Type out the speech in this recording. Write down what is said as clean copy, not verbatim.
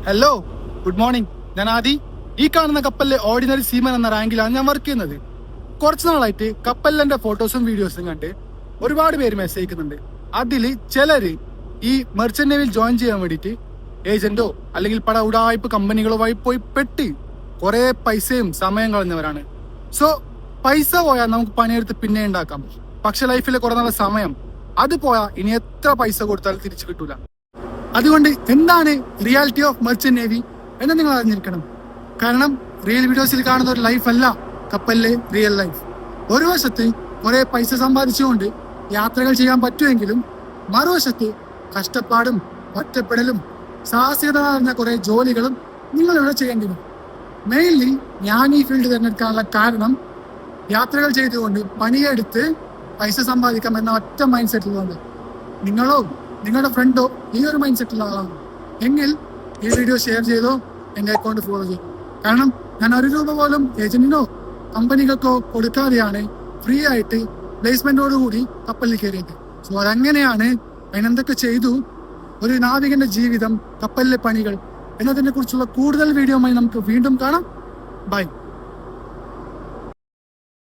Hello, good morning. ഞാൻ ആദി. ഈ കാണുന്ന കപ്പലിലെ ഓർഡിനറി സീമൻ എന്ന റാങ്കിലാണ് ഞാൻ വർക്ക് ചെയ്യുന്നത്. കുറച്ച് നാളായിട്ട് കപ്പലിന്റെ ഫോട്ടോസും വീഡിയോസും കണ്ട് ഒരുപാട് പേര് മെസ്സേജ് അയക്കുന്നുണ്ട്. അതിൽ ചിലര് ഈ മെർച്ചന്റ് നേവിയിൽ ജോയിൻ ചെയ്യാൻ വേണ്ടിയിട്ട് ഏജന്റോ അല്ലെങ്കിൽ പല ഉടായ്പ കമ്പനികളോ വഴി പോയി പെട്ട് കുറെ പൈസയും സമയം കളഞ്ഞവരാണ്. സോ പൈസ പോയാൽ നമുക്ക് പണിയെടുത്ത് പിന്നെ ഉണ്ടാക്കാം. പക്ഷെ ലൈഫിലെ കുറെ നാളെ സമയം അത് പോയാൽ ഇനി എത്ര പൈസ കൊടുത്താലും തിരിച്ചു കിട്ടൂല. അതുകൊണ്ട് എന്താണ് റിയാലിറ്റി ഓഫ് മെർച്ചന്റ് നേവി എന്ന് നിങ്ങൾ അറിഞ്ഞിരിക്കണം. കാരണം റിയൽ വീഡിയോസിൽ കാണുന്ന ഒരു ലൈഫ് അല്ല കപ്പലിലെ റിയൽ ലൈഫ്. ഒരു വശത്ത് കുറെ പൈസ സമ്പാദിച്ചുകൊണ്ട് യാത്രകൾ ചെയ്യാൻ പറ്റുമെങ്കിലും മറുവശത്ത് കഷ്ടപ്പാടും ഒറ്റപ്പെടലും സാഹസികത നിറഞ്ഞ കുറെ ജോലികളും നിങ്ങൾ ഇവിടെ ചെയ്യേണ്ടി വരും. മെയിൻലി ഞാൻ ഈ ഫീൽഡ് തിരഞ്ഞെടുക്കാനുള്ള കാരണം യാത്രകൾ ചെയ്തുകൊണ്ട് പണിയെടുത്ത് പൈസ സമ്പാദിക്കാം എന്ന ഒറ്റ മൈൻഡ് സെറ്റിലുണ്ട്. നിങ്ങളോ നിങ്ങളുടെ ഫ്രണ്ടോ ഈ ഒരു മൈൻഡ് സെറ്റുള്ള ആളാണ് എങ്കിൽ ഈ വീഡിയോ ഷെയർ ചെയ്തോ, എൻ്റെ അക്കൗണ്ട് ഫോളോ ചെയ്യും. കാരണം ഞാൻ ഒരു രൂപ പോലും ഏജന്റിനോ കമ്പനികൾക്കോ കൊടുക്കാതെയാണ് ഫ്രീ ആയിട്ട് പ്ലേസ്മെന്റോടുകൂടി കപ്പലിൽ കയറിയത്. സോ അതങ്ങനെയാണ്, അതിനെന്തൊക്കെ ചെയ്തു, ഒരു നാവികന്റെ ജീവിതം, കപ്പലിലെ പണികൾ എന്നതിനെ കുറിച്ചുള്ള കൂടുതൽ വീഡിയോയുമായി നമുക്ക് വീണ്ടും കാണാം. ബൈ.